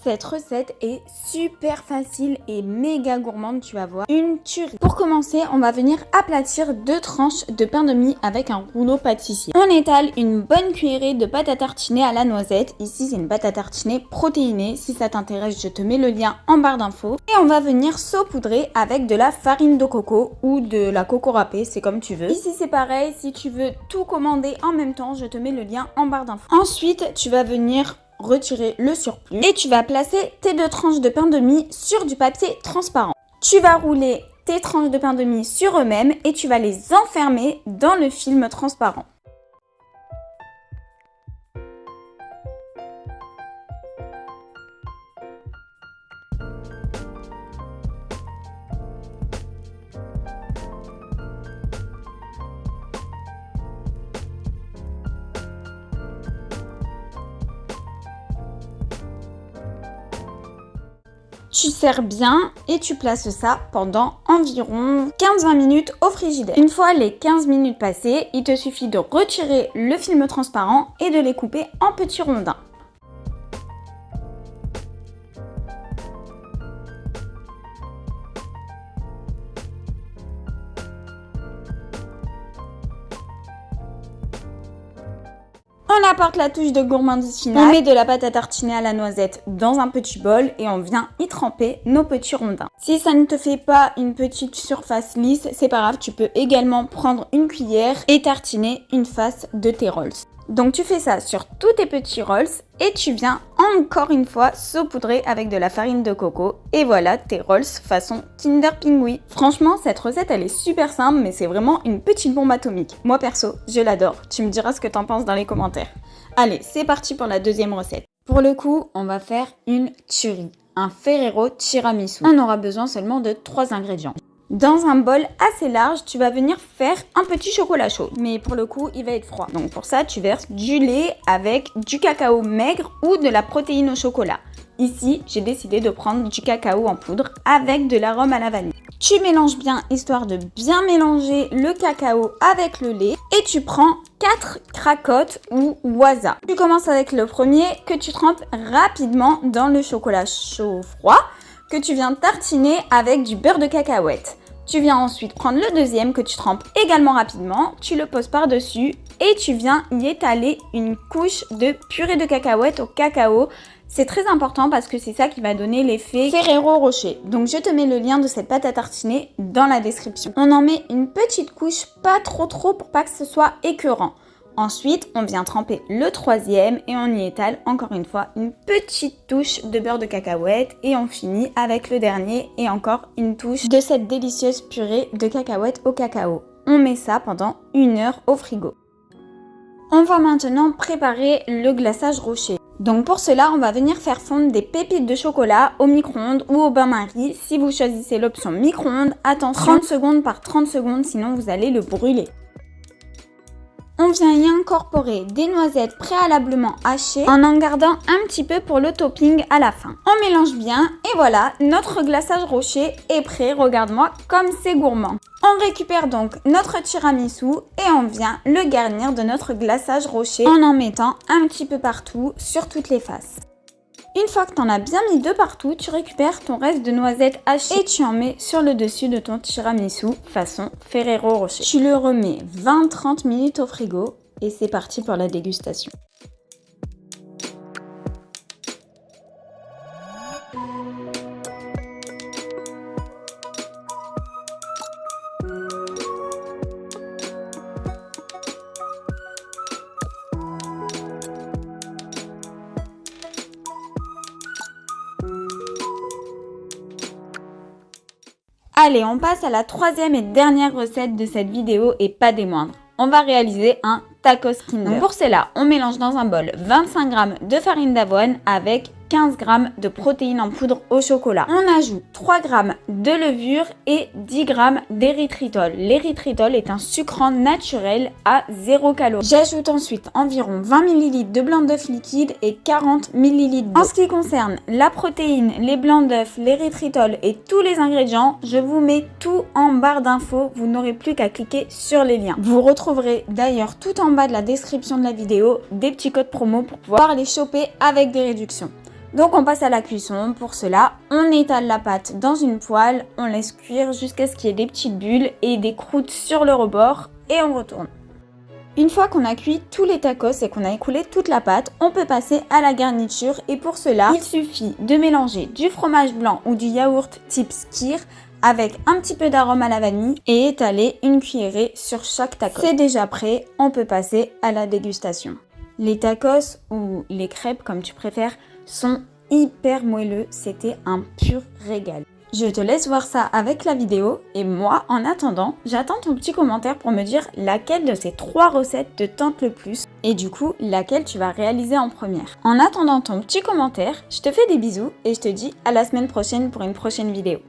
Cette recette est super facile et méga gourmande, tu vas voir. Une tuerie. Pour commencer, on va venir aplatir 2 tranches de pain de mie avec un rouleau pâtissier. On étale une bonne cuillerée de pâte à tartiner à la noisette. Ici, c'est une pâte à tartiner protéinée. Si ça t'intéresse, je te mets le lien en barre d'infos. Et on va venir saupoudrer avec de la farine de coco ou de la coco râpée, c'est comme tu veux. Ici, c'est pareil. Si tu veux tout commander en même temps, je te mets le lien en barre d'infos. Ensuite, tu vas venir retirer le surplus et tu vas placer tes 2 tranches de pain de mie sur du papier transparent. Tu vas rouler tes tranches de pain de mie sur eux-mêmes et tu vas les enfermer dans le film transparent. Tu serres bien et tu places ça pendant environ 15-20 minutes au frigidaire. Une fois les 15 minutes passées, il te suffit de retirer le film transparent et de les couper en petits rondins. On apporte la touche de gourmandise finale, on met de la pâte à tartiner à la noisette dans un petit bol et on vient y tremper nos petits rondins. Si ça ne te fait pas une petite surface lisse, c'est pas grave, tu peux également prendre une cuillère et tartiner une face de tes rolls. Donc tu fais ça sur tous tes petits rolls et tu viens encore une fois saupoudrer avec de la farine de coco. Et voilà tes rolls façon Kinder Pingui. Franchement, cette recette elle est super simple mais c'est vraiment une petite bombe atomique. Moi perso, je l'adore. Tu me diras ce que t'en penses dans les commentaires. Allez, c'est parti pour la deuxième recette. Pour le coup, on va faire une tuerie, un Ferrero tiramisu. On aura besoin seulement de 3 ingrédients. Dans un bol assez large, tu vas venir faire un petit chocolat chaud. Mais pour le coup, il va être froid. Donc pour ça, tu verses du lait avec du cacao maigre ou de la protéine au chocolat. Ici, j'ai décidé de prendre du cacao en poudre avec de l'arôme à la vanille. Tu mélanges bien histoire de bien mélanger le cacao avec le lait. Et tu prends 4 cracottes ou waza. Tu commences avec le premier que tu trempes rapidement dans le chocolat chaud froid que tu viens tartiner avec du beurre de cacahuète. Tu viens ensuite prendre le deuxième que tu trempes également rapidement, tu le poses par-dessus et tu viens y étaler une couche de purée de cacahuètes au cacao. C'est très important parce que c'est ça qui va donner l'effet Ferrero Rocher. Donc je te mets le lien de cette pâte à tartiner dans la description. On en met une petite couche, pas trop pour pas que ce soit écœurant. Ensuite, on vient tremper le troisième et on y étale encore une fois une petite touche de beurre de cacahuète et on finit avec le dernier et encore une touche de cette délicieuse purée de cacahuètes au cacao. On met ça pendant 1 heure au frigo. On va maintenant préparer le glaçage rocher. Donc pour cela, on va venir faire fondre des pépites de chocolat au micro-ondes ou au bain-marie. Si vous choisissez l'option micro-ondes, attention 30 secondes par 30 secondes, sinon vous allez le brûler. On vient y incorporer des noisettes préalablement hachées en gardant un petit peu pour le topping à la fin. On mélange bien et voilà, notre glaçage rocher est prêt. Regarde-moi comme c'est gourmand. On récupère donc notre tiramisu et on vient le garnir de notre glaçage rocher en mettant un petit peu partout sur toutes les faces. Une fois que tu en as bien mis 2 partout, tu récupères ton reste de noisettes hachées et tu en mets sur le dessus de ton tiramisu façon Ferrero Rocher. Tu le remets 20-30 minutes au frigo et c'est parti pour la dégustation. Allez, on passe à la troisième et dernière recette de cette vidéo et pas des moindres. On va réaliser un tacos Kinder. Donc pour cela, on mélange dans un bol 25 g de farine d'avoine avec 15 g de protéines en poudre au chocolat. On ajoute 3 g de levure et 10 g d'érythritol. L'érythritol est un sucrant naturel à 0 calories. J'ajoute ensuite environ 20 ml de blanc d'œuf liquide et 40 ml d'eau. En ce qui concerne la protéine, les blancs d'œuf, l'érythritol et tous les ingrédients, je vous mets tout en barre d'infos. Vous n'aurez plus qu'à cliquer sur les liens. Vous retrouverez d'ailleurs tout en bas de la description de la vidéo des petits codes promo pour pouvoir les choper avec des réductions. Donc on passe à la cuisson. Pour cela, on étale la pâte dans une poêle, on laisse cuire jusqu'à ce qu'il y ait des petites bulles et des croûtes sur le rebord et on retourne. Une fois qu'on a cuit tous les tacos et qu'on a écoulé toute la pâte, on peut passer à la garniture et pour cela, il suffit de mélanger du fromage blanc ou du yaourt type skyr avec un petit peu d'arôme à la vanille et étaler une cuillerée sur chaque tacos. C'est déjà prêt, on peut passer à la dégustation. Les tacos ou les crêpes comme tu préfères sont hyper moelleux, c'était un pur régal. Je te laisse voir ça avec la vidéo et moi, en attendant, j'attends ton petit commentaire pour me dire laquelle de ces 3 recettes te tente le plus et du coup, laquelle tu vas réaliser en première. En attendant ton petit commentaire, je te fais des bisous et je te dis à la semaine prochaine pour une prochaine vidéo.